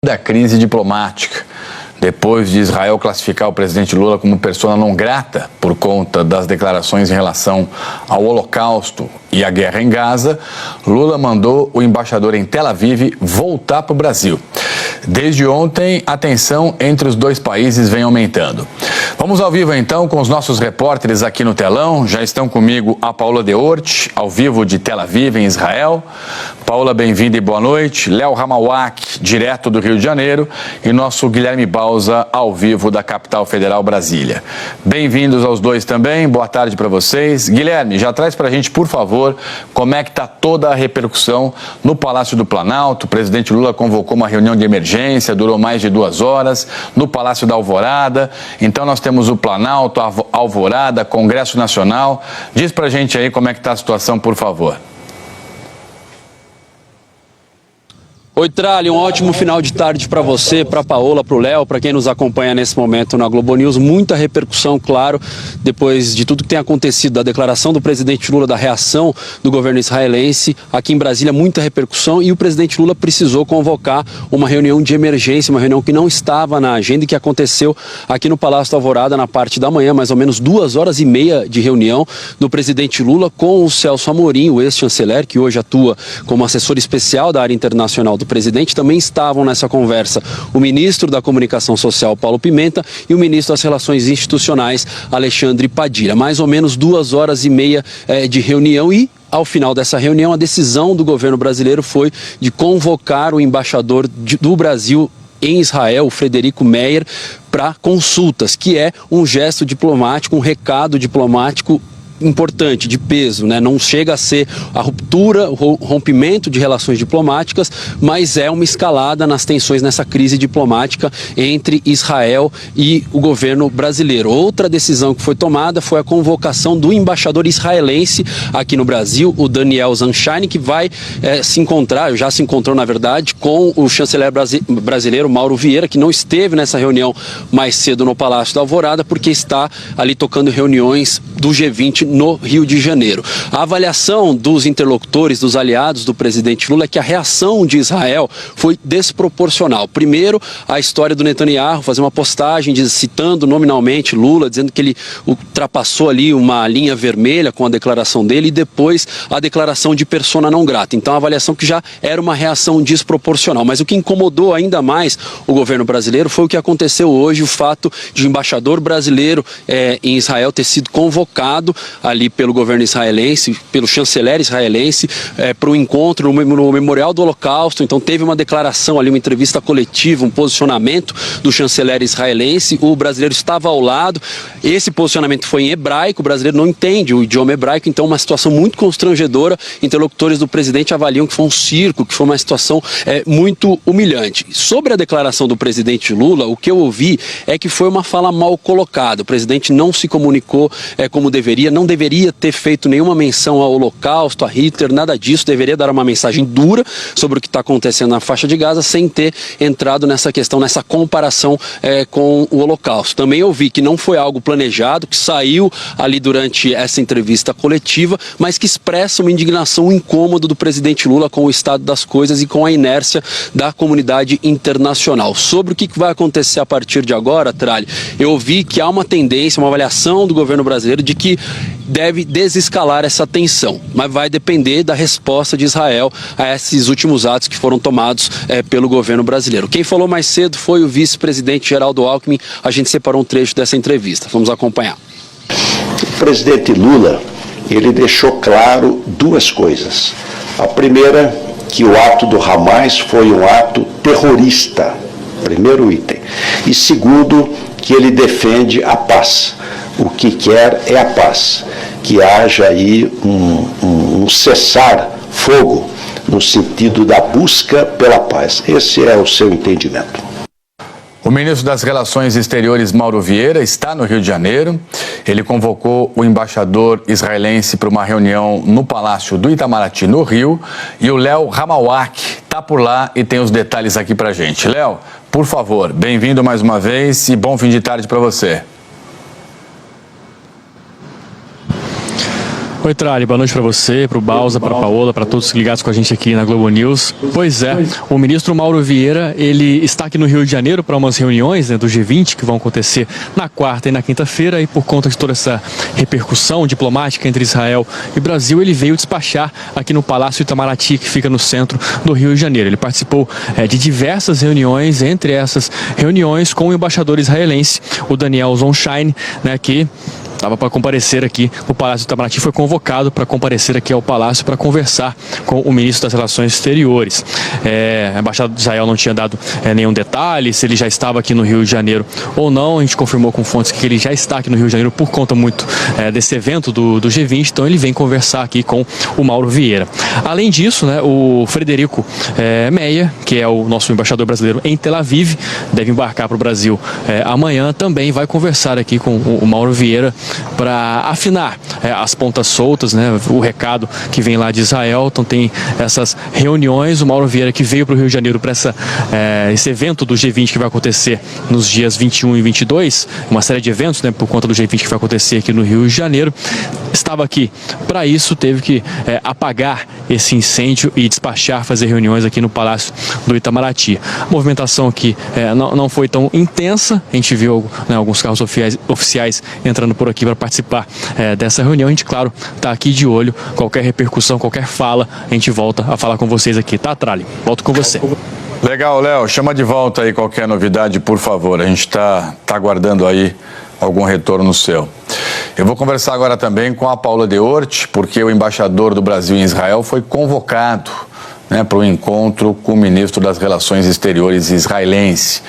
da crise diplomática. Depois de Israel classificar o presidente Lula como persona não grata por conta das declarações em relação ao Holocausto e à guerra em Gaza, Lula mandou o embaixador em Tel Aviv voltar para o Brasil. Desde ontem, a tensão entre os dois países vem aumentando. Vamos ao vivo então com os nossos repórteres aqui no telão. Já estão comigo a Paula Deort, ao vivo de Tel Aviv, em Israel. Paula, bem-vinda e boa noite. Léo Hamawak, direto do Rio de Janeiro. E nosso Guilherme Bausa, ao vivo da capital federal, Brasília. Bem-vindos aos dois também. Boa tarde para vocês. Guilherme, já traz para a gente, por favor, como é que está toda a repercussão no Palácio do Planalto. O presidente Lula convocou uma reunião de emergência, durou mais de 2 horas, no Palácio da Alvorada. Então nós temos o Planalto, a Alvorada, Congresso Nacional. Diz pra gente aí como é que está a situação, por favor. Oi, Trali, um ótimo final de tarde para você, para a Paola, para o Léo, para quem nos acompanha nesse momento na Globo News. Muita repercussão, claro, depois de tudo que tem acontecido, da declaração do presidente Lula, da reação do governo israelense. Aqui em Brasília, muita repercussão e o presidente Lula precisou convocar uma reunião de emergência, uma reunião que não estava na agenda e que aconteceu aqui no Palácio da Alvorada na parte da manhã, mais ou menos 2 horas e meia de reunião do presidente Lula com o Celso Amorim, o ex-chanceler, que hoje atua como assessor especial da área internacional do presidente. Também estavam nessa conversa o ministro da Comunicação Social, Paulo Pimenta, e o ministro das Relações Institucionais, Alexandre Padilha. Mais ou menos 2 horas e meia de reunião e, ao final dessa reunião, a decisão do governo brasileiro foi de convocar o embaixador do Brasil em Israel, o Frederico Meyer, para consultas, que é um gesto diplomático, um recado diplomático importante, de peso, né? Não chega a ser a ruptura, o rompimento de relações diplomáticas, mas é uma escalada nas tensões nessa crise diplomática entre Israel e o governo brasileiro. Outra decisão que foi tomada foi a convocação do embaixador israelense aqui no Brasil, o Daniel Zanchyni, que vai se encontrar, já se encontrou na verdade, com o chanceler brasileiro Mauro Vieira, que não esteve nessa reunião mais cedo no Palácio da Alvorada, porque está ali tocando reuniões do G20 no Rio de Janeiro. A avaliação dos interlocutores, dos aliados do presidente Lula, é que a reação de Israel foi desproporcional. Primeiro, a história do Netanyahu, fazer uma postagem citando nominalmente Lula, dizendo que ele ultrapassou ali uma linha vermelha com a declaração dele, e depois a declaração de persona não grata. Então, a avaliação que já era uma reação desproporcional. Mas o que incomodou ainda mais o governo brasileiro foi o que aconteceu hoje, o fato de o embaixador brasileiro em Israel ter sido convocado ali pelo governo israelense, pelo chanceler israelense, para um encontro no Memorial do Holocausto. Então teve uma declaração ali, uma entrevista coletiva, um posicionamento do chanceler israelense. O brasileiro estava ao lado. Esse posicionamento foi em hebraico, o brasileiro não entende o idioma hebraico, então uma situação muito constrangedora. Interlocutores do presidente avaliam que foi um circo, que foi uma situação muito humilhante. Sobre a declaração do presidente Lula, o que eu ouvi é que foi uma fala mal colocada. O presidente não se comunicou como deveria, não deveria ter feito nenhuma menção ao Holocausto, a Hitler, nada disso. Deveria dar uma mensagem dura sobre o que está acontecendo na faixa de Gaza, sem ter entrado nessa questão, nessa comparação com o Holocausto. Também ouvi que não foi algo planejado, que saiu ali durante essa entrevista coletiva, mas que expressa uma indignação, um incômodo do presidente Lula com o estado das coisas e com a inércia da comunidade internacional. Sobre o que vai acontecer a partir de agora, Trali, eu ouvi que há uma tendência, uma avaliação do governo brasileiro de que deve desescalar essa tensão, mas vai depender da resposta de Israel a esses últimos atos que foram tomados pelo governo brasileiro. Quem falou mais cedo foi o vice-presidente Geraldo Alckmin. A gente separou um trecho dessa entrevista. Vamos acompanhar. O presidente Lula, ele deixou claro 2 coisas. A primeira, que o ato do Hamas foi um ato terrorista, primeiro item. E segundo, que ele defende a paz. O que quer é a paz, que haja aí um cessar-fogo no sentido da busca pela paz. Esse é o seu entendimento. O ministro das Relações Exteriores, Mauro Vieira, está no Rio de Janeiro. Ele convocou o embaixador israelense para uma reunião no Palácio do Itamaraty, no Rio. E o Léo Hamawak está por lá e tem os detalhes aqui para a gente. Léo, por favor, bem-vindo mais uma vez e bom fim de tarde para você. Oi, Trali, boa noite para você, para o Bausa, para a Paola, para todos ligados com a gente aqui na Globo News. Pois é, o ministro Mauro Vieira, ele está aqui no Rio de Janeiro para umas reuniões, né, do G20 que vão acontecer na quarta e na quinta-feira, e por conta de toda essa repercussão diplomática entre Israel e Brasil, ele veio despachar aqui no Palácio Itamaraty, que fica no centro do Rio de Janeiro. Ele participou de diversas reuniões, entre essas reuniões com o embaixador israelense, o Daniel Zonshine, né, que estava para comparecer aqui no Palácio Itamaraty, foi convocado para comparecer aqui ao Palácio para conversar com o ministro das Relações Exteriores. A Embaixada de Israel não tinha dado nenhum detalhe, se ele já estava aqui no Rio de Janeiro ou não. A gente confirmou com fontes que ele já está aqui no Rio de Janeiro por conta muito desse evento do G20, então ele vem conversar aqui com o Mauro Vieira. Além disso, né, o Frederico Meyer, que é o nosso embaixador brasileiro em Tel Aviv, deve embarcar para o Brasil amanhã, também vai conversar aqui com o Mauro Vieira para afinar as pontas soltas, né, o recado que vem lá de Israel. Então tem essas reuniões. O Mauro Vieira, que veio para o Rio de Janeiro para esse evento do G20 que vai acontecer nos dias 21 e 22, uma série de eventos, né, por conta do G20 que vai acontecer aqui no Rio de Janeiro, estava aqui para isso, teve que apagar esse incêndio e despachar, fazer reuniões aqui no Palácio do Itamaraty. A movimentação aqui não foi tão intensa, a gente viu, né, alguns carros oficiais entrando por aqui para participar dessa reunião. A gente, claro, está aqui de olho. Qualquer repercussão, qualquer fala, a gente volta a falar com vocês aqui, tá, Trali? Volto com você. Legal, Léo. Chama de volta aí qualquer novidade, por favor. A gente está aguardando aí algum retorno seu. Eu vou conversar agora também com a Paola De Orti, porque o embaixador do Brasil em Israel foi convocado, né, para o encontro com o ministro das Relações Exteriores israelense.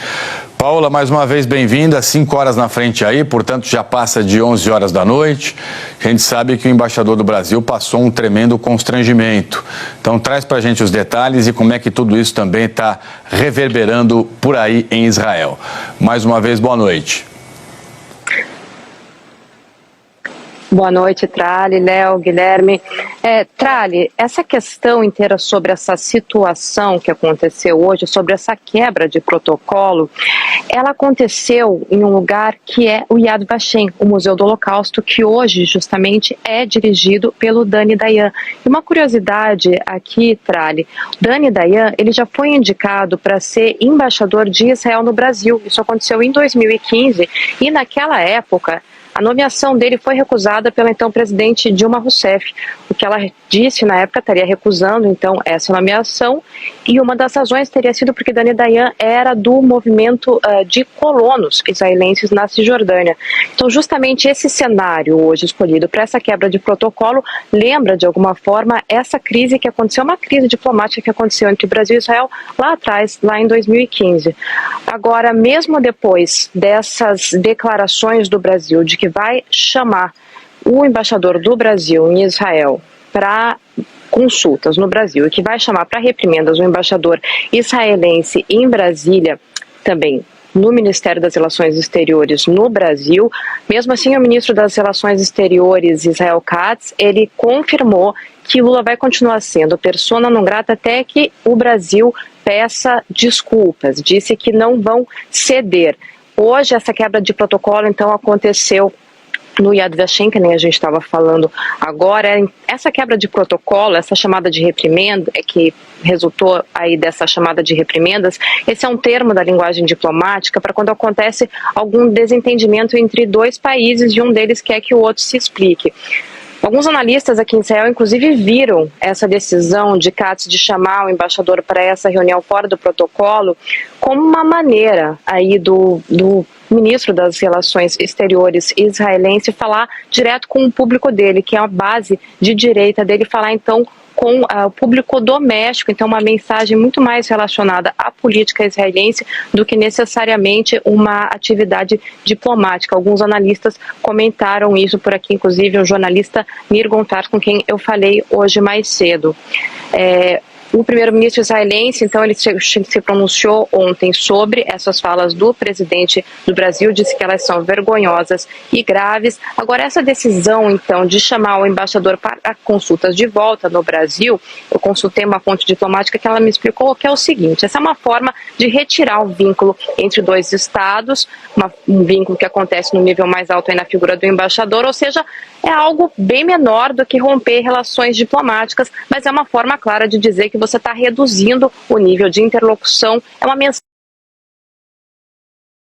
Paola, mais uma vez bem-vinda, 5 horas na frente aí, portanto já passa de 11 horas da noite. A gente sabe que o embaixador do Brasil passou um tremendo constrangimento. Então traz pra gente os detalhes e como é que tudo isso também está reverberando por aí em Israel. Mais uma vez, boa noite. Boa noite, Trali, Léo, Guilherme. Trali, essa questão inteira sobre essa situação que aconteceu hoje, sobre essa quebra de protocolo, ela aconteceu em um lugar que é o Yad Vashem, o Museu do Holocausto, que hoje justamente é dirigido pelo Dani Dayan. E uma curiosidade aqui, Trali, Dani Dayan, ele já foi indicado para ser embaixador de Israel no Brasil. Isso aconteceu em 2015 e naquela época a nomeação dele foi recusada pela então presidente Dilma Rousseff. O que ela disse na época estaria recusando então essa nomeação, e uma das razões teria sido porque Dani Dayan era do movimento de colonos israelenses na Cisjordânia. Então justamente esse cenário hoje escolhido para essa quebra de protocolo lembra de alguma forma essa crise que aconteceu, uma crise diplomática que aconteceu entre Brasil e Israel lá atrás, lá em 2015. Agora, mesmo depois dessas declarações do Brasil de que vai chamar o embaixador do Brasil em Israel para consultas no Brasil e que vai chamar para reprimendas o embaixador israelense em Brasília, também no Ministério das Relações Exteriores no Brasil, mesmo assim o ministro das Relações Exteriores, Israel Katz, ele confirmou que Lula vai continuar sendo persona non grata até que o Brasil peça desculpas, disse que não vão ceder. Hoje essa quebra de protocolo então aconteceu no Yad Vashem, que nem a gente estava falando agora. Essa quebra de protocolo, essa chamada de reprimenda, que resultou aí dessa chamada de reprimendas, esse é um termo da linguagem diplomática para quando acontece algum desentendimento entre dois países e um deles quer que o outro se explique. Alguns analistas aqui em Israel, inclusive, viram essa decisão de Katz de chamar o embaixador para essa reunião fora do protocolo como uma maneira aí do ministro das Relações Exteriores israelense falar direto com o público dele, que é a base de direita dele, falar então com o público doméstico, então uma mensagem muito mais relacionada à política israelense do que necessariamente uma atividade diplomática. Alguns analistas comentaram isso por aqui, inclusive o jornalista Nir Gontar, com quem eu falei hoje mais cedo. O primeiro-ministro israelense, então, ele se pronunciou ontem sobre essas falas do presidente do Brasil, disse que elas são vergonhosas e graves. Agora, essa decisão, então, de chamar o embaixador para consultas de volta no Brasil, eu consultei uma fonte diplomática que ela me explicou que é o seguinte: essa é uma forma de retirar o vínculo entre dois estados, um vínculo que acontece no nível mais alto aí na figura do embaixador, ou seja, é algo bem menor do que romper relações diplomáticas, mas é uma forma clara de dizer que você está reduzindo o nível de interlocução. É uma mensagem